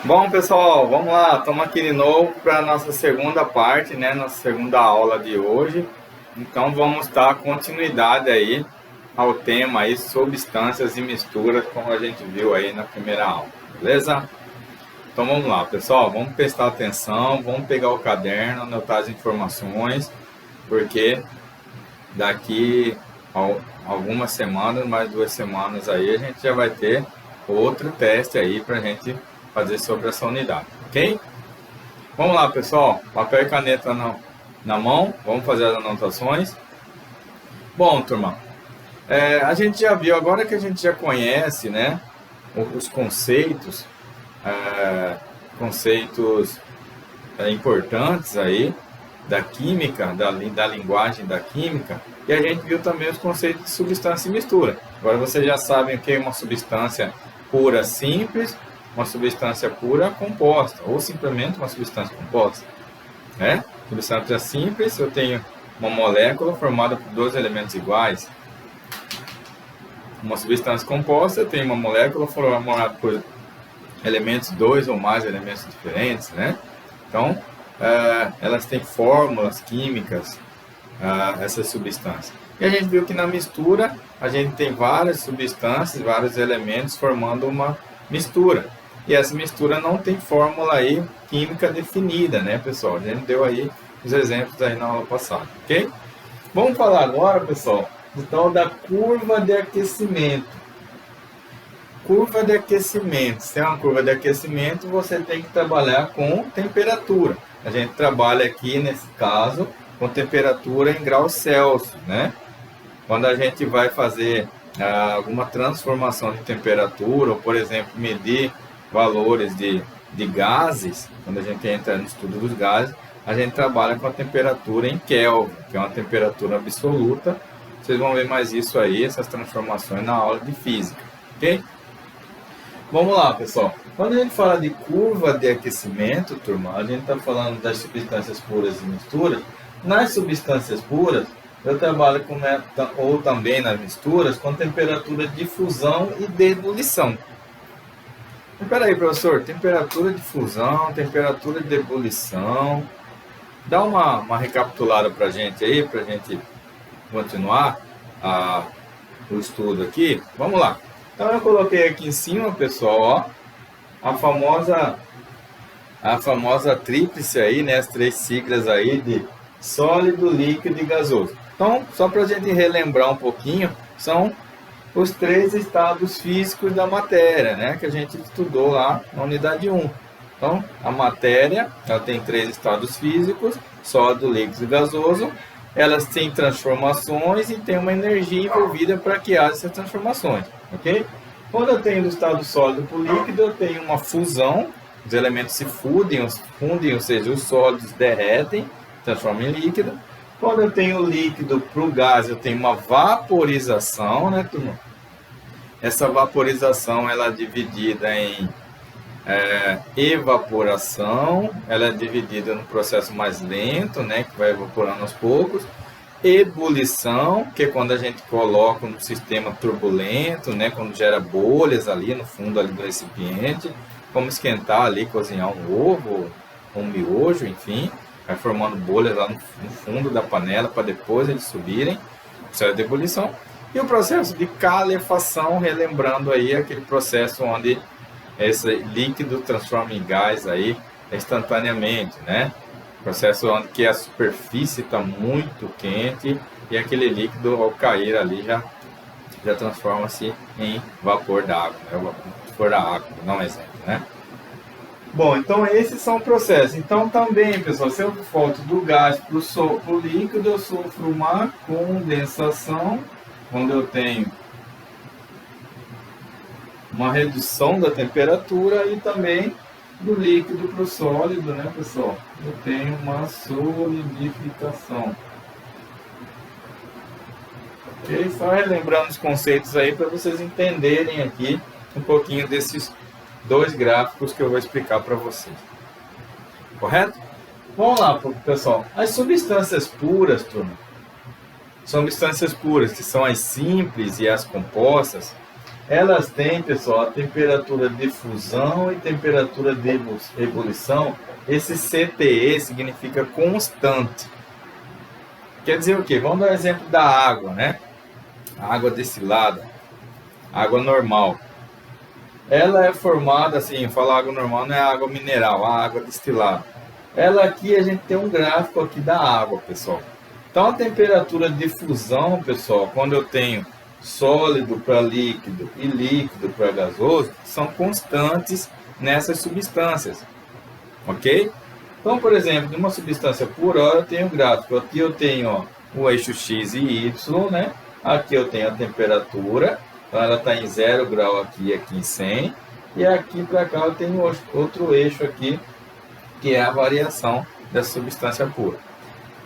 Bom, pessoal, vamos lá, estamos aqui de novo para a nossa segunda parte, né, nossa segunda aula de hoje. Então vamos dar continuidade aí ao tema aí, substâncias e misturas, como a gente viu aí na primeira aula, beleza? Então vamos lá, pessoal, vamos prestar atenção, vamos pegar o caderno, anotar as informações, porque daqui a algumas semanas, mais 2 semanas aí, a gente já vai ter outro teste aí para a gente fazer sobre essa unidade, ok? Vamos lá, pessoal, papel e caneta na mão, vamos fazer as anotações. Bom, turma, a gente já viu, agora que a gente já conhece, né, os conceitos, importantes aí da química, da linguagem da química, e a gente viu também os conceitos de substância e mistura. Agora vocês já sabem o que é uma substância pura simples, uma substância pura composta, ou simplesmente uma substância composta, né? Substância simples, eu tenho uma molécula formada por 2 elementos iguais. Uma substância composta, eu tenho uma molécula formada por elementos, 2 ou mais elementos diferentes, né? Então, elas têm fórmulas químicas, essas substâncias. E a gente viu que na mistura, a gente tem várias substâncias, vários elementos formando uma mistura. E essa mistura não tem fórmula aí química definida, né, pessoal? A gente deu aí os exemplos aí na aula passada, ok? Vamos falar agora, pessoal, então da curva de aquecimento. Curva de aquecimento. Se é uma curva de aquecimento, você tem que trabalhar com temperatura. A gente trabalha aqui, nesse caso, com temperatura em graus Celsius, né? Quando a gente vai fazer alguma transformação de temperatura, ou, por exemplo, medir valores de gases, quando a gente entra no estudo dos gases, a gente trabalha com a temperatura em Kelvin, que é uma temperatura absoluta. Vocês vão ver mais isso aí, essas transformações na aula de física, ok? Vamos lá, pessoal. Quando a gente fala de curva de aquecimento, turma, a gente está falando das substâncias puras e misturas. Nas substâncias puras, eu trabalho com, ou também nas misturas, com temperatura de fusão e de ebulição. Espera aí, professor, temperatura de fusão, temperatura de ebulição. Dá uma recapitulada para a gente aí, para a gente continuar o estudo aqui. Vamos lá. Então eu coloquei aqui em cima, pessoal, ó, a famosa tríplice aí, né, as 3 siglas aí de sólido, líquido e gasoso. Então, só para a gente relembrar um pouquinho, são os 3 estados físicos da matéria, né, que a gente estudou lá na unidade 1. Então, a matéria, ela tem 3 estados físicos, sólido, líquido e gasoso. Elas têm transformações e tem uma energia envolvida para que haja essas transformações, ok? Quando eu tenho do estado sólido para o líquido, eu tenho uma fusão, os elementos se fundem, ou seja, os sólidos derretem, transformam em líquido. Quando eu tenho líquido para o gás, eu tenho uma vaporização, né, turma? Essa vaporização ela é dividida em evaporação, ela é dividida no processo mais lento, né, que vai evaporando aos poucos. Ebulição, que é quando a gente coloca no sistema turbulento, né, quando gera bolhas ali no fundo ali do recipiente, como esquentar ali, cozinhar um ovo, um miojo, enfim, vai formando bolhas lá no fundo da panela para depois eles subirem, processo de ebulição. E o processo de calefação, relembrando aí aquele processo onde esse líquido transforma em gás aí instantaneamente, né? Processo onde que a superfície está muito quente e aquele líquido ao cair ali já transforma-se em vapor da água, né? O vapor da água, vou dar um exemplo, né? Bom, então esses são processos. Então também, pessoal, se eu volto do gás para o líquido, eu sofro uma condensação, quando eu tenho uma redução da temperatura, e também do líquido para o sólido, né, pessoal? Eu tenho uma solidificação. Ok? Só relembrando os conceitos aí para vocês entenderem aqui um pouquinho desses 2 gráficos que eu vou explicar para vocês. Correto? Vamos lá, pessoal. As substâncias puras, turma, substâncias puras, que são as simples e as compostas, elas têm, pessoal, a temperatura de fusão e temperatura de ebulição. Esse CTE significa constante. Quer dizer o quê? Vamos dar o exemplo da água, né? A água destilada, água normal. Ela é formada, assim, falar água normal não é água mineral, a água destilada. Ela aqui, a gente tem um gráfico aqui da água, pessoal. Então, a temperatura de fusão, pessoal, quando eu tenho sólido para líquido e líquido para gasoso, são constantes nessas substâncias, ok? Então, por exemplo, de uma substância pura, eu tenho o gráfico. Aqui eu tenho ó, o eixo X e Y, né? Aqui eu tenho a temperatura, então ela está em 0 grau aqui em 100. E aqui para cá eu tenho outro eixo aqui, que é a variação dessa substância pura.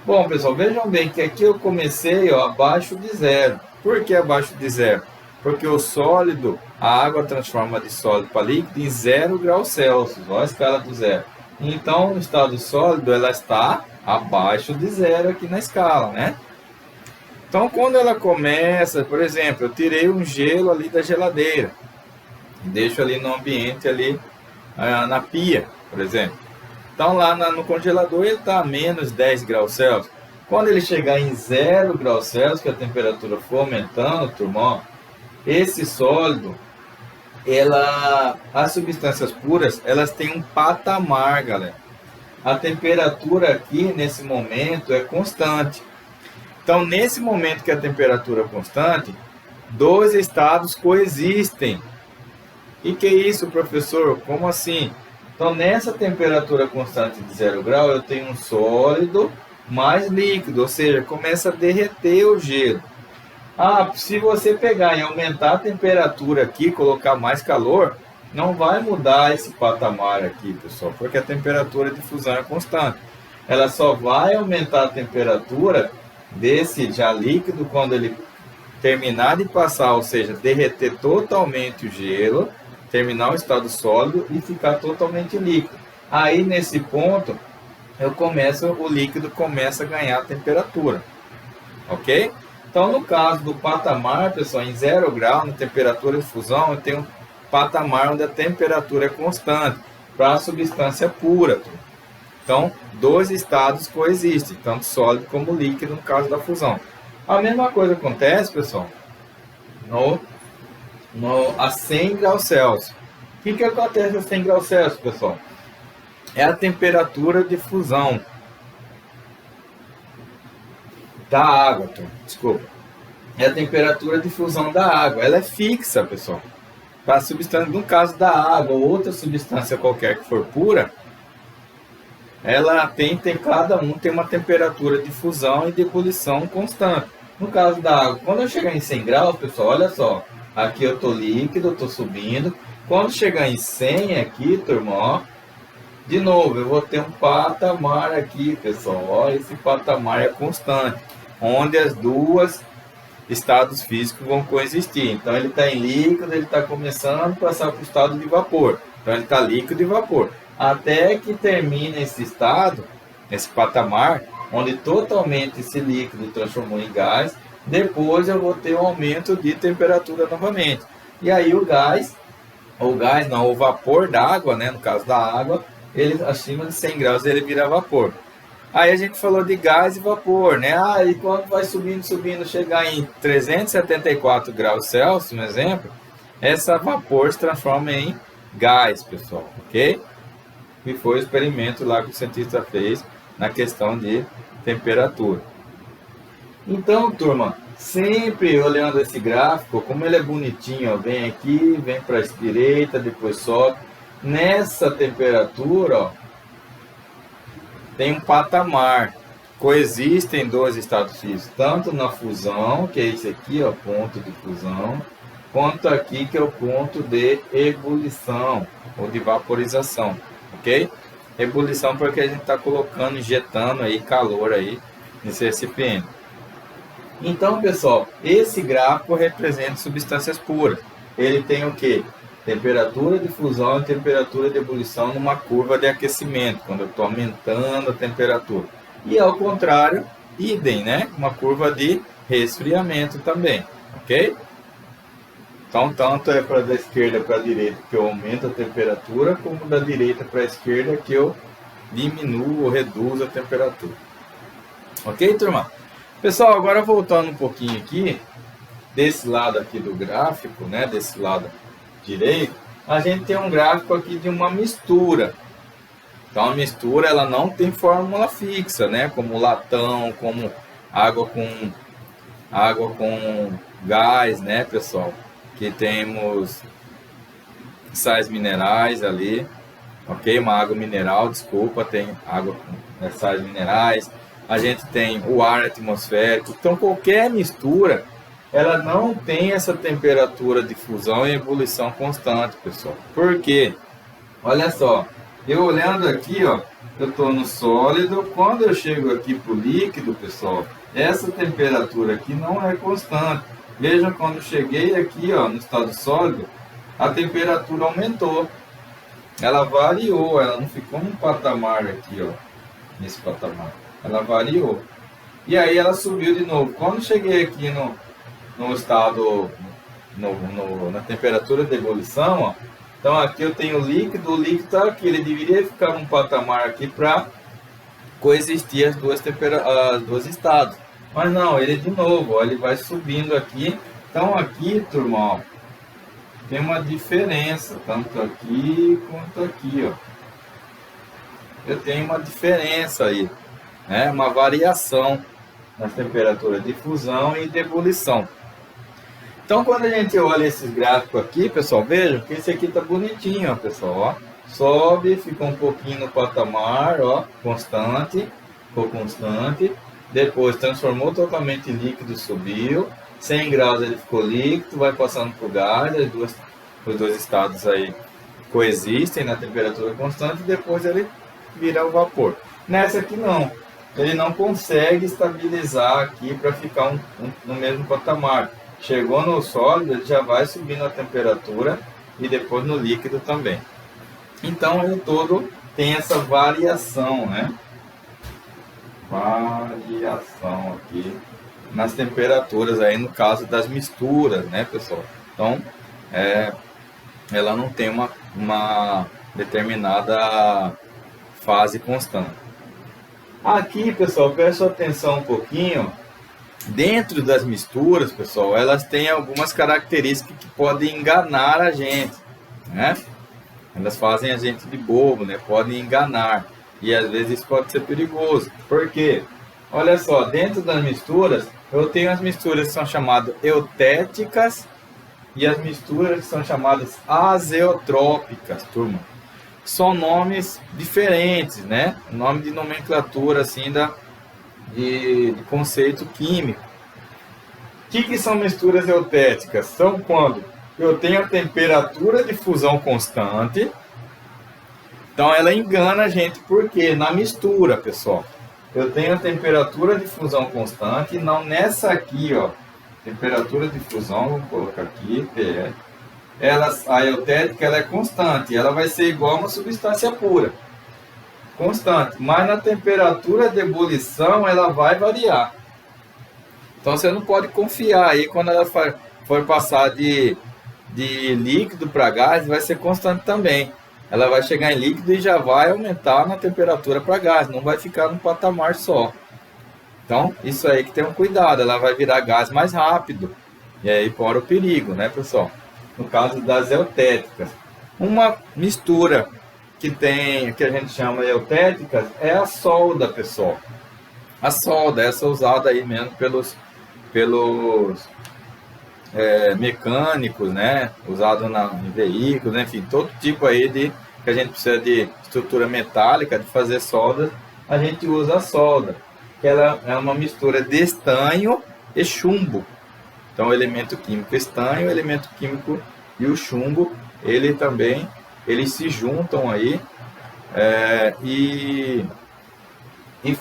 Bom, pessoal, vejam bem que aqui eu comecei ó, abaixo de 0. Por que abaixo de 0? Porque o sólido, a água transforma de sólido para líquido em 0 graus Celsius. Olha a escala do 0. Então, no estado sólido, ela está abaixo de 0 aqui na escala, né? Então, quando ela começa, por exemplo, eu tirei um gelo ali da geladeira, deixo ali no ambiente ali na pia, por exemplo. Então, lá no congelador ele está a menos 10 graus Celsius. Quando ele chegar em 0 graus Celsius, que a temperatura for aumentando, turma, ó, esse sólido, as substâncias puras, elas têm um patamar, galera. A temperatura aqui, nesse momento, é constante. Então, nesse momento que a temperatura é constante, dois estados coexistem. E que isso, professor? Como assim? Então, nessa temperatura constante de 0 grau, eu tenho um sólido mais líquido, ou seja, começa a derreter o gelo. Se você pegar e aumentar a temperatura aqui, colocar mais calor, não vai mudar esse patamar aqui, pessoal, porque a temperatura de fusão é constante. Ela só vai aumentar a temperatura desse já líquido quando ele terminar de passar, ou seja, derreter totalmente o gelo, terminar o estado sólido e ficar totalmente líquido. Aí, nesse ponto, o líquido começa a ganhar temperatura, ok? Então, no caso do patamar, pessoal, em 0 grau, na temperatura de fusão, eu tenho um patamar onde a temperatura é constante para a substância pura. Então, dois estados coexistem, tanto sólido como líquido, no caso da fusão. A mesma coisa acontece, pessoal, a 100 graus Celsius. O que acontece a 100 graus Celsius, pessoal? É a temperatura de fusão da água, desculpa. É a temperatura de fusão da água. Ela é fixa, pessoal. Para a substância, no caso da água ou outra substância qualquer que for pura, ela cada um tem uma temperatura de fusão e de ebulição constante. No caso da água, quando eu chegar em 100 graus, pessoal, olha só. Aqui eu estou líquido, eu estou subindo. Quando chegar em 100 aqui, turma, ó, de novo, eu vou ter um patamar aqui, pessoal. Olha, esse patamar é constante, onde as duas estados físicos vão coexistir. Então, ele está em líquido, ele está começando a passar para o estado de vapor. Então, ele está líquido e vapor. Até que termine esse estado, esse patamar, onde totalmente esse líquido transformou em gás. Depois, eu vou ter um aumento de temperatura novamente. E aí, o vapor d'água, né, no caso da água, ele acima de 100 graus ele vira vapor. Aí a gente falou de gás e vapor, né? E quando vai subindo, chegar em 374 graus Celsius, um exemplo, essa vapor se transforma em gás, pessoal, ok? E foi o experimento lá que o cientista fez na questão de temperatura. Então, turma, sempre olhando esse gráfico, como ele é bonitinho, ó, vem aqui, vem para a direita, depois sobe. Nessa temperatura, ó, tem um patamar. Coexistem dois estados físicos, tanto na fusão, que é esse aqui, ó, ponto de fusão, quanto aqui, que é o ponto de ebulição, ou de vaporização, ok? Ebulição porque a gente está colocando, injetando aí calor aí nesse recipiente. Então, pessoal, esse gráfico representa substâncias puras. Ele tem o quê? Temperatura de fusão e temperatura de ebulição numa curva de aquecimento, quando eu estou aumentando a temperatura. E ao contrário, idem, né? Uma curva de resfriamento também, ok? Então, tanto é para da esquerda para a direita que eu aumento a temperatura, como da direita para a esquerda que eu diminuo ou reduzo a temperatura. Ok, turma? Pessoal, agora voltando um pouquinho aqui, desse lado aqui do gráfico, né, desse lado direito, a gente tem um gráfico aqui de uma mistura. Então, a mistura ela não tem fórmula fixa, né, como latão, como água com gás, né, pessoal? Que temos sais minerais ali, ok? Uma água mineral, desculpa, tem água com sais minerais. A gente tem o ar atmosférico. Então, qualquer mistura, ela não tem essa temperatura de fusão e ebulição constante, pessoal. Por quê? Olha só, eu olhando aqui, ó, eu estou no sólido. Quando eu chego aqui para o líquido, pessoal, essa temperatura aqui não é constante. Vejam, quando eu cheguei aqui, ó, no estado sólido, a temperatura aumentou. Ela variou, ela não ficou num patamar aqui, ó, nesse patamar. Ela variou. E aí ela subiu de novo. Quando eu cheguei aqui no estado, na temperatura de ebulição, ó, então aqui eu tenho o líquido está aqui. Ele deveria ficar num patamar aqui para coexistir as duas estados. Mas não, ele de novo, ó, ele vai subindo aqui. Então aqui, turma, ó, tem uma diferença, tanto aqui quanto aqui, ó. Eu tenho uma diferença aí, né? Uma variação nas temperaturas de fusão e de ebulição. Então, quando a gente olha esses gráficos aqui, pessoal, vejam que esse aqui tá bonitinho, ó, pessoal, ó. Sobe, fica um pouquinho no patamar, ó, constante, ficou constante. Depois transformou totalmente em líquido, subiu. 100 graus ele ficou líquido, vai passando para o gás, os dois estados aí coexistem na temperatura constante e depois ele vira o vapor. Nessa aqui não, ele não consegue estabilizar aqui para ficar no mesmo patamar. Chegou no sólido, ele já vai subindo a temperatura e depois no líquido também. Então ele todo tem essa variação, né? Variação aqui nas temperaturas aí, no caso das misturas, né, pessoal? Então, ela não tem uma determinada fase constante. Aqui, pessoal, presta atenção um pouquinho. Dentro das misturas, pessoal, elas têm algumas características que podem enganar a gente, né? Elas fazem a gente de bobo, né? Podem enganar. E às vezes isso pode ser perigoso. Por quê? Olha só, dentro das misturas, eu tenho as misturas que são chamadas eutéticas e as misturas que são chamadas azeotrópicas, turma. São nomes diferentes, né? Nome de nomenclatura, assim, de conceito químico. O que são misturas eutéticas? São quando eu tenho a temperatura de fusão constante. Então ela engana a gente, porque na mistura, pessoal, eu tenho a temperatura de fusão constante, não nessa aqui, ó, temperatura de fusão, vou colocar aqui, PE. A eutética ela é constante, ela vai ser igual a uma substância pura, constante, mas na temperatura de ebulição ela vai variar. Então você não pode confiar aí quando ela for passar de líquido para gás, vai ser constante também. Ela vai chegar em líquido e já vai aumentar na temperatura para gás, não vai ficar num patamar só. Então, isso aí que tem um cuidado, ela vai virar gás mais rápido. E aí fora o perigo, né, pessoal? No caso das eutéticas. Uma mistura que a gente chama de eutéticas é a solda, pessoal. A solda, essa usada aí mesmo pelos mecânicos, né? Usado em veículos, enfim, todo tipo aí que a gente precisa de estrutura metálica, de fazer solda, a gente usa a solda, que ela é uma mistura de estanho e chumbo. Então, o elemento químico estanho, o elemento químico e o chumbo, eles se juntam aí e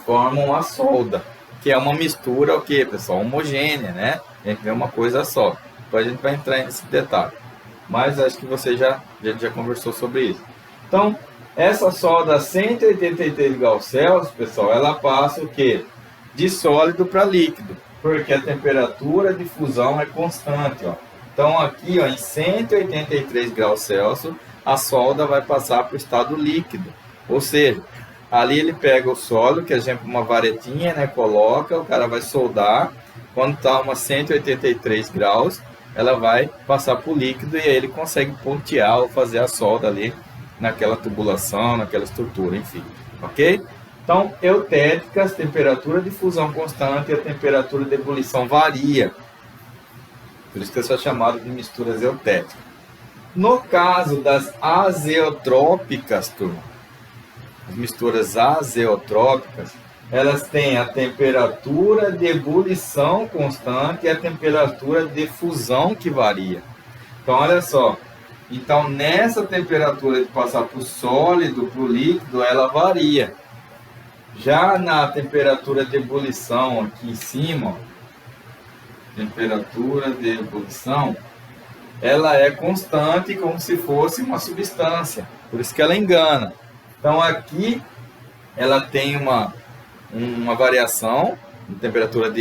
formam a solda, que é uma mistura, o que, pessoal? Homogênea, né? A gente vê uma coisa só. Depois a gente vai entrar nesse detalhe. Mas acho que você já conversou sobre isso. Então, essa solda a 183 graus Celsius, pessoal, ela passa o quê? De sólido para líquido, porque a temperatura de fusão é constante, ó. Então aqui, ó, em 183 graus Celsius, a solda vai passar para o estado líquido. Ou seja, ali ele pega o sólido, que é exemplo uma varetinha, né, coloca, o cara vai soldar. Quando está umas 183 graus, ela vai passar para o líquido e aí ele consegue pontear ou fazer a solda ali naquela tubulação, naquela estrutura, enfim, ok? Então, eutéticas, temperatura de fusão constante e a temperatura de ebulição varia. Por isso que são chamadas de misturas eutéticas. No caso das azeotrópicas, turma, as misturas azeotrópicas, elas têm a temperatura de ebulição constante e a temperatura de fusão que varia. Então, olha só. Então, nessa temperatura de passar para o sólido, para o líquido, ela varia. Já na temperatura de ebulição, aqui em cima, ó, temperatura de ebulição, ela é constante como se fosse uma substância. Por isso que ela engana. Então, aqui, ela tem uma variação de temperatura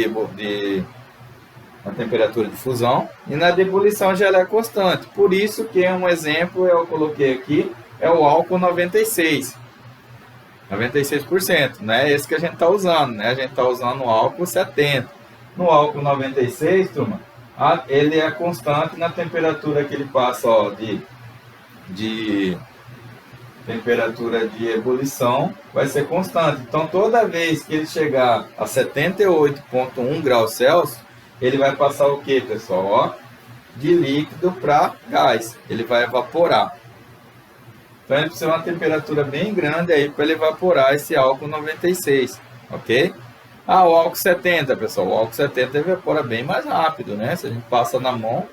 a temperatura de fusão, e na de ebulição já ela é constante. Por isso que um exemplo eu coloquei aqui é o álcool 96%, né? Esse que a gente está usando, né? A gente está usando o álcool 70%. No álcool 96, turma, ele é constante na temperatura que ele passa, ó, de temperatura de ebulição, vai ser constante. Então, toda vez que ele chegar a 78,1 graus Celsius, ele vai passar o que, pessoal? Ó, de líquido para gás. Ele vai evaporar. Então, ele precisa de uma temperatura bem grande aí para ele evaporar esse álcool 96, ok? O álcool 70, pessoal. O álcool 70 evapora bem mais rápido, né? Se a gente passa na mão,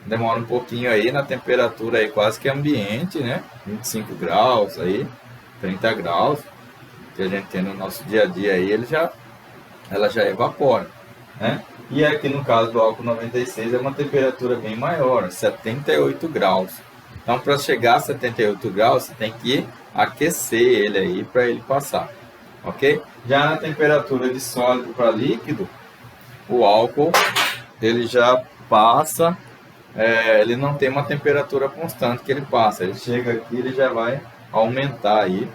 demora um pouquinho aí na temperatura aí quase que ambiente, né? 25 graus aí, 30 graus, que a gente tem no nosso dia a dia aí, ela já evapora, né? E aqui no caso do álcool 96 é uma temperatura bem maior, 78 graus. Então, para chegar a 78 graus, você tem que aquecer ele aí para ele passar, ok? Já na temperatura de sólido para líquido, o álcool ele já passa, ele não tem uma temperatura constante que ele passa. Ele chega aqui, ele já vai aumentar aí,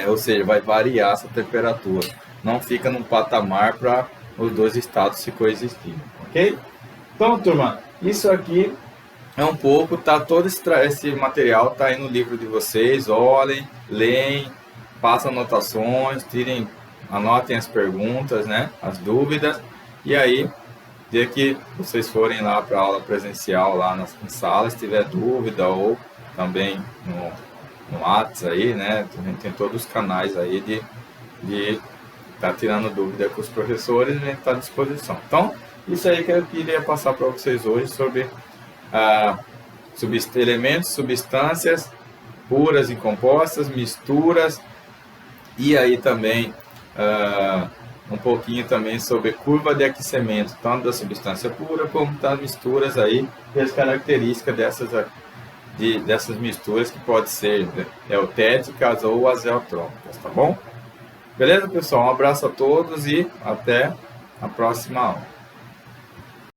ou seja, vai variar essa temperatura. Não fica num patamar para os dois estados se coexistirem, ok? Então, turma, isso aqui é um pouco, tá? Todo esse material tá aí no livro de vocês. Olhem, leem, façam anotações, anotem as perguntas, né? As dúvidas. E aí, dia que vocês forem lá para a aula presencial, lá nas salas, se tiver dúvida, ou também no WhatsApp aí, né? A gente tem todos os canais aí de tá tirando dúvida com os professores, a gente está à disposição. Então, isso aí que eu queria passar para vocês hoje sobre elementos, substâncias puras e compostas, misturas, e aí também um pouquinho também sobre curva de aquecimento, tanto da substância pura como das misturas aí, e as características dessas misturas que podem ser eutéticas ou azeotrópicas, tá bom? Beleza, pessoal? Um abraço a todos e até a próxima aula.